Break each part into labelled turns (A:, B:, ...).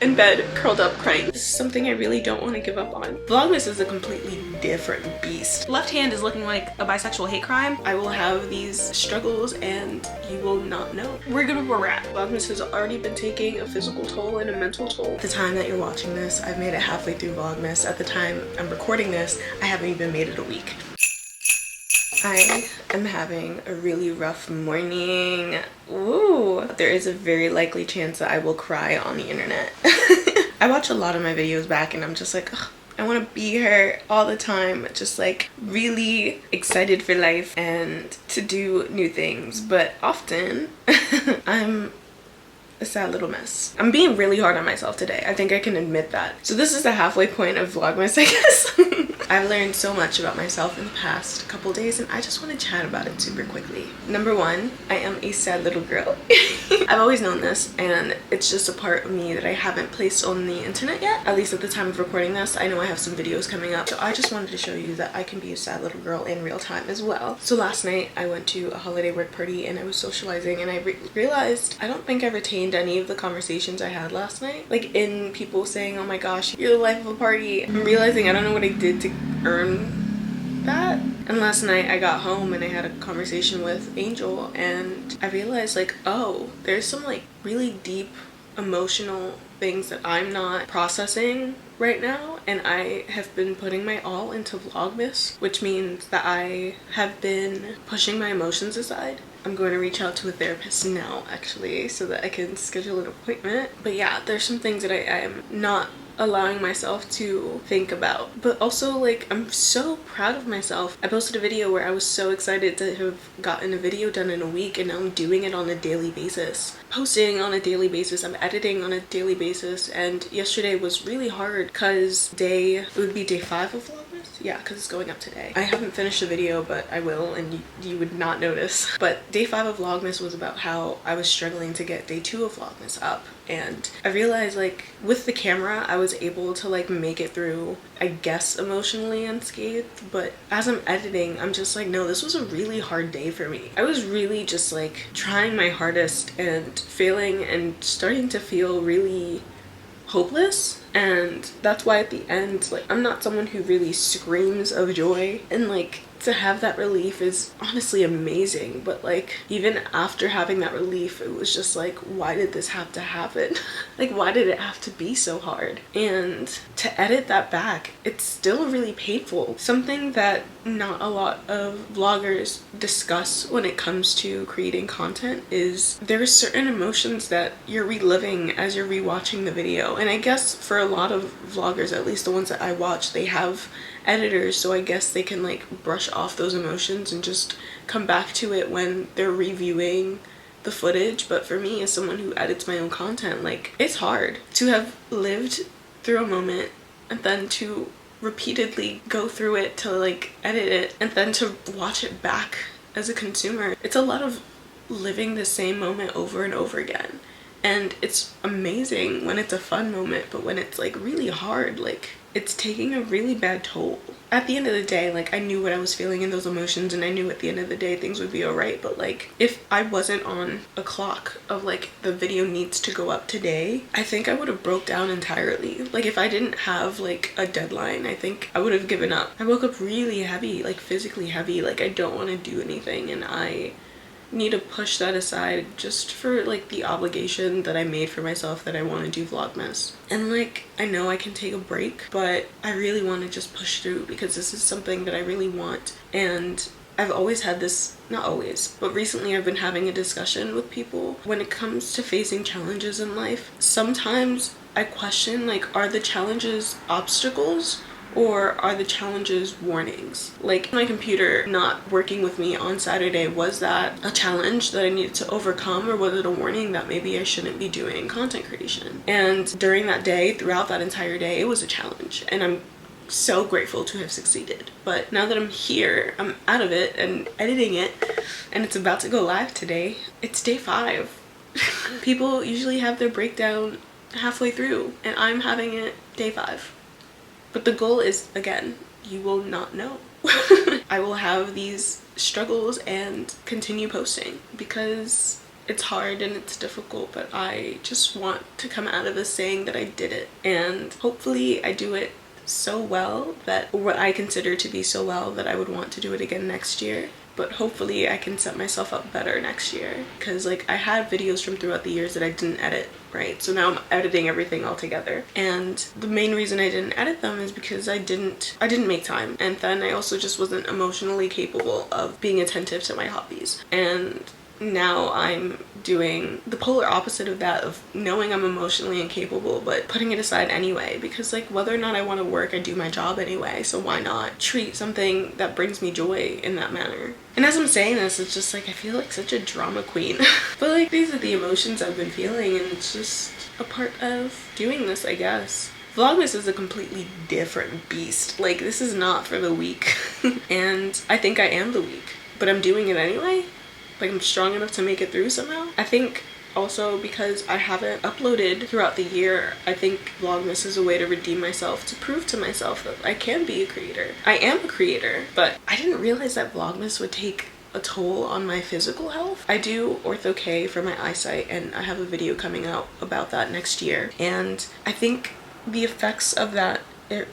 A: in bed, curled up, crying. This is something I really don't want to give up on. Vlogmas is a completely different beast. Left hand is looking like a bisexual hate crime. I will have these struggles and you will not know. We're good where we're at. Vlogmas has already been taking a physical toll and a mental toll. At the time that you're watching this, I've made it halfway through Vlogmas. At the time I'm recording this, I haven't even made it a week. I am having a really rough morning. Ooh, there is a very likely chance that I will cry on the internet. I watch a lot of my videos back and I'm just like, ugh, I want to be here all the time, just like really excited for life and to do new things. But often I'm a sad little mess. I'm being really hard on myself today. I think I can admit that. So this is the halfway point of Vlogmas, I guess. I've learned so much about myself in the past couple days and I just want to chat about it super quickly. Number one, I am a sad little girl. I've always known this and it's just a part of me that I haven't placed on the internet yet. At least at the time of recording this. I know I have some videos coming up. So I just wanted to show you that I can be a sad little girl in real time as well. So last night I went to a holiday work party and I was socializing and I realized I don't think I retained any of the conversations I had last night. Like in people saying, oh my gosh, you're the life of a party. I'm realizing I don't know what I did to earn that. And last night I got home and I had a conversation with Angel and I realized like, oh, there's some like really deep emotional things that I'm not processing right now, and I have been putting my all into Vlogmas, which means that I have been pushing my emotions aside. I'm going to reach out to a therapist now actually so that I can schedule an appointment. But yeah, there's some things that I am not allowing myself to think about. But also like I'm so proud of myself. I posted a video where I was so excited to have gotten a video done in a week and now I'm doing it on a daily basis. Posting on a daily basis, I'm editing on a daily basis, and yesterday was really hard because it would be day 5 of Vlogmas. Yeah, because it's going up today. I haven't finished the video, but I will, and you would not notice. But day 5 of Vlogmas was about how I was struggling to get day 2 of Vlogmas up. And I realized like with the camera, I was able to like make it through, I guess, emotionally unscathed. But as I'm editing, I'm just like, no, this was a really hard day for me. I was really just like trying my hardest and failing and starting to feel really hopeless. And that's why at the end, like, I'm not someone who really screams of joy, and like to have that relief is honestly amazing. But like even after having that relief, it was just like, why did this have to happen? Like, why did it have to be so hard? And to edit that back, it's still really painful. Something that not a lot of vloggers discuss when it comes to creating content is there are certain emotions that you're reliving as you're rewatching the video. And I guess for a lot of vloggers, at least the ones that I watch, they have editors, so I guess they can like brush off those emotions and just come back to it when they're reviewing the footage. But for me, as someone who edits my own content, like, it's hard to have lived through a moment and then to repeatedly go through it to like edit it and then to watch it back as a consumer. It's a lot of living the same moment over and over again, and it's amazing when it's a fun moment, but when it's like really hard, like it's taking a really bad toll. At the end of the day, like, I knew what I was feeling in those emotions, and I knew at the end of the day things would be alright. But like, if I wasn't on a clock of like the video needs to go up today, I think I would have broke down entirely. Like, if I didn't have like a deadline, I think I would have given up. I woke up really heavy, like physically heavy, like I don't want to do anything, and I need to push that aside just for like the obligation that I made for myself that I want to do Vlogmas. And like, I know I can take a break, but I really want to just push through because this is something that I really want. And I've always had this, not always, but recently I've been having a discussion with people when it comes to facing challenges in life. Sometimes I question, like, are the challenges obstacles or are the challenges warnings? Like, my computer not working with me on Saturday, was that a challenge that I needed to overcome, or was it a warning that maybe I shouldn't be doing content creation? And during that day, throughout that entire day, it was a challenge, and I'm so grateful to have succeeded. But now that I'm here, I'm out of it and editing it, and it's about to go live today, it's day 5. People usually have their breakdown halfway through, and I'm having it day 5. But the goal is, again, you will not know. I will have these struggles and continue posting because it's hard and it's difficult, but I just want to come out of this saying that I did it, and hopefully I do it so well that what I consider to be so well that I would want to do it again next year. But hopefully I can set myself up better next year, because like I had videos from throughout the years that I didn't edit, right? So now I'm editing everything all together, and the main reason I didn't edit them is because I didn't make time, and then I also just wasn't emotionally capable of being attentive to my hobbies. And now I'm doing the polar opposite of that, of knowing I'm emotionally incapable but putting it aside anyway, because like whether or not I want to work, I do my job anyway, so why not treat something that brings me joy in that manner? And as I'm saying this, it's just like I feel like such a drama queen. But like these are the emotions I've been feeling, and it's just a part of doing this, I guess. Vlogmas is a completely different beast. Like this is not for the weak. And I think I am the weak, but I'm doing it anyway. Like I'm strong enough to make it through somehow. I think also because I haven't uploaded throughout the year, I think Vlogmas is a way to redeem myself, to prove to myself that I can be a creator. I am a creator, but I didn't realize that Vlogmas would take a toll on my physical health. I do ortho-K for my eyesight, and I have a video coming out about that next year. And I think the effects of that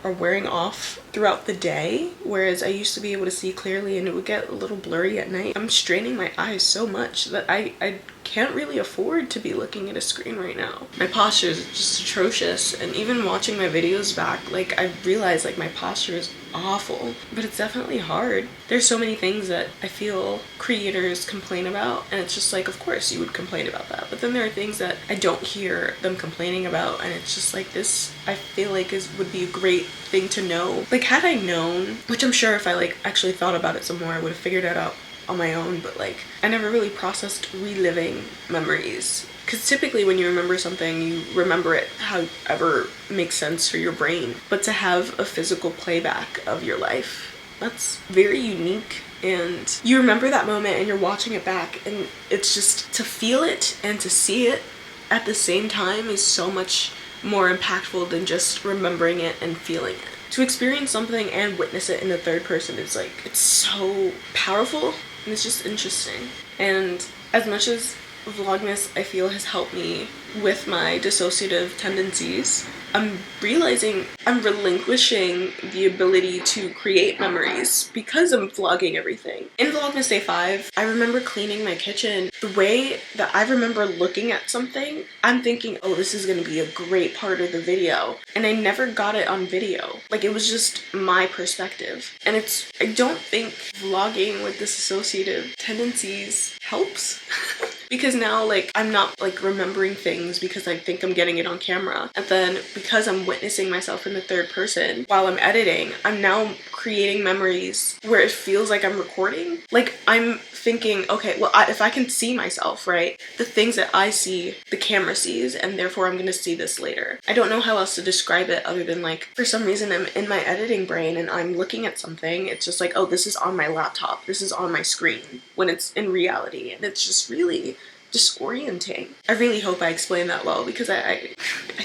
A: are wearing off throughout the day, whereas I used to be able to see clearly and it would get a little blurry at night. I'm straining my eyes so much that I can't really afford to be looking at a screen right now. My posture is just atrocious, and even watching my videos back, like I realize like my posture is awful, but it's definitely hard. There's so many things that I feel creators complain about, and it's just like, of course you would complain about that, but then there are things that I don't hear them complaining about, and it's just like, this I feel like would be a great thing to know. Like had I known, which I'm sure if I like actually thought about it some more I would have figured it out on my own, but like I never really processed reliving memories, because typically when you remember something you remember it however makes sense for your brain, but to have a physical playback of your life, that's very unique. And you remember that moment and you're watching it back, and it's just to feel it and to see it at the same time is so much more impactful than just remembering it and feeling it. To experience something and witness it in the third person is like, it's so powerful and it's just interesting. And as much as Vlogmas I feel has helped me with my dissociative tendencies, I'm realizing I'm relinquishing the ability to create memories because I'm vlogging everything. In Vlogmas Day 5, I remember cleaning my kitchen. The way that I remember looking at something, I'm thinking, oh, this is going to be a great part of the video. And I never got it on video. Like, it was just my perspective. And I don't think vlogging with dissociative tendencies helps. Because now, like, I'm not, like, remembering things because I think I'm getting it on camera. And then because I'm witnessing myself in the third person while I'm editing, I'm now creating memories where it feels like I'm recording. Like, I'm thinking, okay, well, if I can see myself, right? The things that I see, the camera sees, and therefore I'm gonna see this later. I don't know how else to describe it other than, like, for some reason I'm in my editing brain and I'm looking at something. It's just like, oh, this is on my laptop. This is on my screen, when it's in reality. And it's just really disorienting. I really hope I explained that well, because I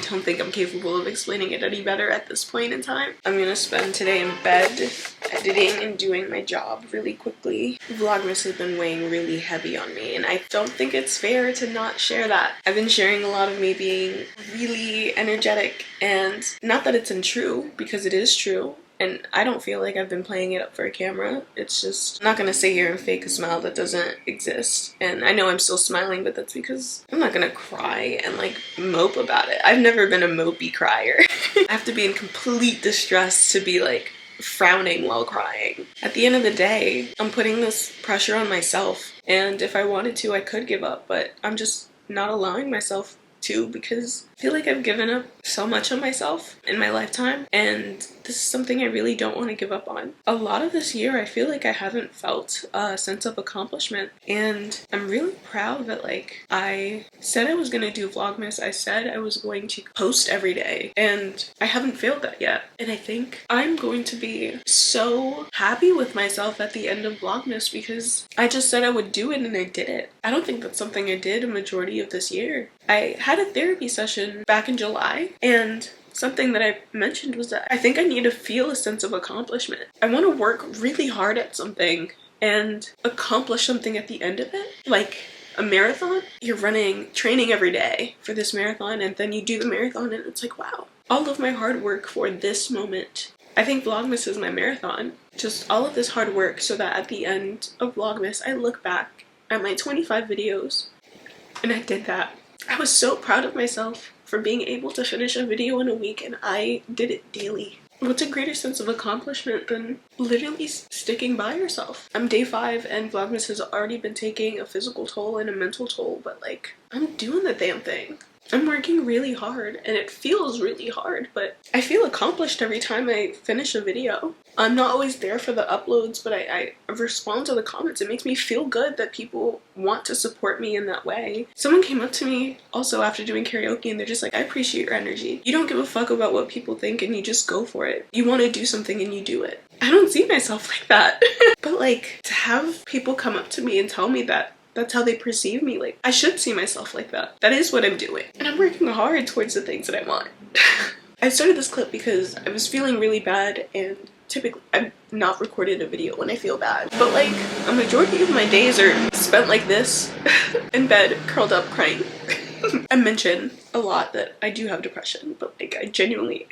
A: don't think I'm capable of explaining it any better at this point in time. I'm gonna spend today in bed editing and doing my job really quickly. Vlogmas has been weighing really heavy on me, and I don't think it's fair to not share that. I've been sharing a lot of me being really energetic, and not that it's untrue, because it is true. And I don't feel like I've been playing it up for a camera. It's just, I'm not gonna sit here and fake a smile that doesn't exist. And I know I'm still smiling, but that's because I'm not gonna cry and like mope about it. I've never been a mopey crier. I have to be in complete distress to be like frowning while crying. At the end of the day, I'm putting this pressure on myself. And if I wanted to, I could give up, but I'm just not allowing myself to, because I feel like I've given up so much of myself in my lifetime, and this is something I really don't want to give up on. A lot of this year I feel like I haven't felt a sense of accomplishment, and I'm really proud that like I said I was going to do Vlogmas. I said I was going to post every day, and I haven't failed that yet. And I think I'm going to be so happy with myself at the end of Vlogmas, because I just said I would do it and I did it. I don't think that's something I did a majority of this year. I had a therapy session back in July, and something that I mentioned was that I think I need to feel a sense of accomplishment. I want to work really hard at something and accomplish something at the end of it. Like, a marathon. You're training every day for this marathon, and then you do the marathon and it's like, wow, all of my hard work for this moment. I think Vlogmas is my marathon. Just all of this hard work so that at the end of Vlogmas, I look back at my 25 videos and I did that. I was so proud of myself for being able to finish a video in a week, and I did it daily. What's a greater sense of accomplishment than literally sticking by yourself? I'm day 5 and Vlogmas has already been taking a physical toll and a mental toll, but like, I'm doing the damn thing. I'm working really hard and it feels really hard, but I feel accomplished every time I finish a video. I'm not always there for the uploads, but I respond to the comments. It makes me feel good that people want to support me in that way. Someone came up to me also after doing karaoke and they're just like, I appreciate your energy. You don't give a fuck about what people think and you just go for it. You want to do something and you do it. I don't see myself like that. But like, to have people come up to me and tell me that that's how they perceive me, like, I should see myself like that. That is what I'm doing. And I'm working hard towards the things that I want. I started this clip because I was feeling really bad, and typically I've not recorded a video when I feel bad. But like, a majority of my days are spent like this, in bed, curled up, crying. I mention a lot that I do have depression, but like, I genuinely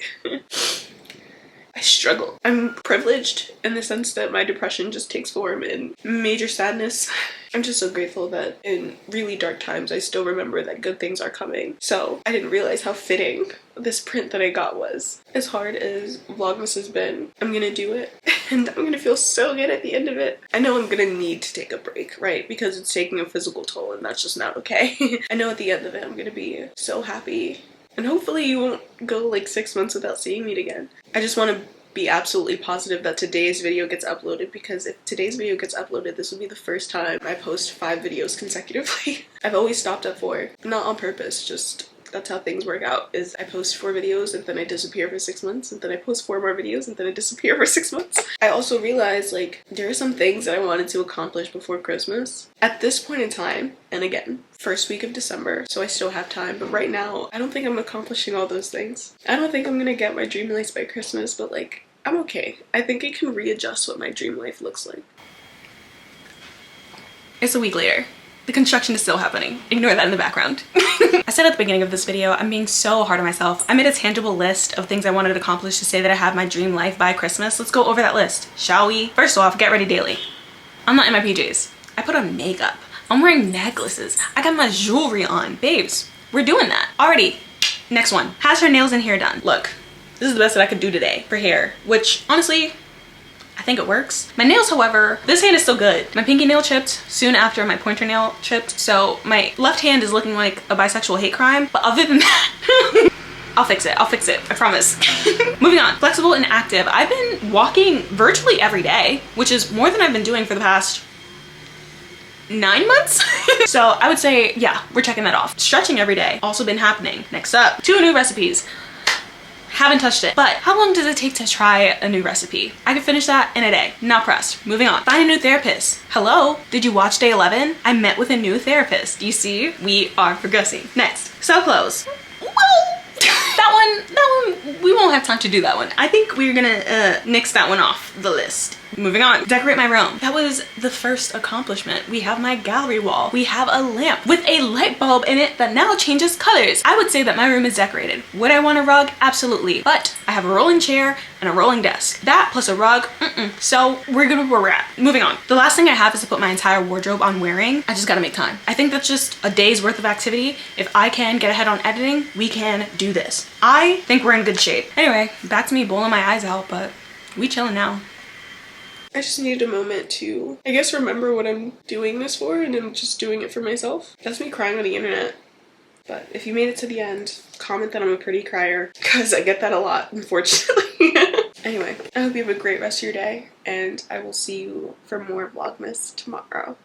A: I struggle. I'm privileged in the sense that my depression just takes form in major sadness. I'm just so grateful that in really dark times I still remember that good things are coming. So I didn't realize how fitting this print that I got was. As hard as Vlogmas has been, I'm gonna do it and I'm gonna feel so good at the end of it. I know I'm gonna need to take a break, right? Because it's taking a physical toll and that's just not okay. I know at the end of it I'm gonna be so happy. And hopefully you won't go like 6 months without seeing me again. I just want to be absolutely positive that today's video gets uploaded, because if today's video gets uploaded, this will be the first time I post 5 videos consecutively. I've always stopped at 4, not on purpose, just that's how things work out, is I post 4 videos and then I disappear for 6 months, and then I post 4 more videos and then I disappear for 6 months. I also realized like there are some things that I wanted to accomplish before Christmas. At this point in time, and again, first week of December, so I still have time, but right now I don't think I'm accomplishing all those things. I don't think I'm gonna get my dream life by Christmas, but like, I'm okay. I think I can readjust what my dream life looks like. It's a week later. The construction is still happening. Ignore that in the background. I said at the beginning of this video, I'm being so hard on myself. I made a tangible list of things I wanted to accomplish to say that I have my dream life by Christmas. Let's go over that list, shall we? First off, get ready daily. I'm not in my PJs. I put on makeup. I'm wearing necklaces. I got my jewelry on. Babes, we're doing that. Alrighty, next one. Has her nails and hair done. Look, this is the best that I could do today for hair, which honestly, I think it works. My nails, however, this hand is still good. My pinky nail chipped soon after my pointer nail chipped, so my left hand is looking like a bisexual hate crime, but other than that, I'll fix it, I promise. Moving on, flexible and active. I've been walking virtually every day, which is more than I've been doing for the past 9 months. So I would say, yeah, we're checking that off. Stretching every day, also been happening. Next up, 2 new recipes. Haven't touched it, but how long does it take to try a new recipe? I could finish that in a day. Not pressed. Moving on. Find a new therapist. Hello? Did you watch day 11? I met with a new therapist. You see, we are progressing. Next, sew clothes. Well, that one, we won't have time to do that one. I think we're gonna nix that one off the list. Moving on, decorate my room. That was the first accomplishment. We have my gallery wall. We have a lamp with a light bulb in it that now changes colors. I would say that my room is decorated. Would I want a rug? Absolutely. But I have a rolling chair and a rolling desk. That plus a rug, so we're good where we're at. Moving on. The last thing I have is to put my entire wardrobe on wearing. I just gotta make time. I think that's just a day's worth of activity. If I can get ahead on editing, we can do this. I think we're in good shape. Anyway, back to me bowling my eyes out, but we chilling now. I just needed a moment to, I guess, remember what I'm doing this for, and I'm just doing it for myself. That's me crying on the internet. But if you made it to the end, comment that I'm a pretty crier, because I get that a lot, unfortunately. Anyway, I hope you have a great rest of your day, and I will see you for more Vlogmas tomorrow.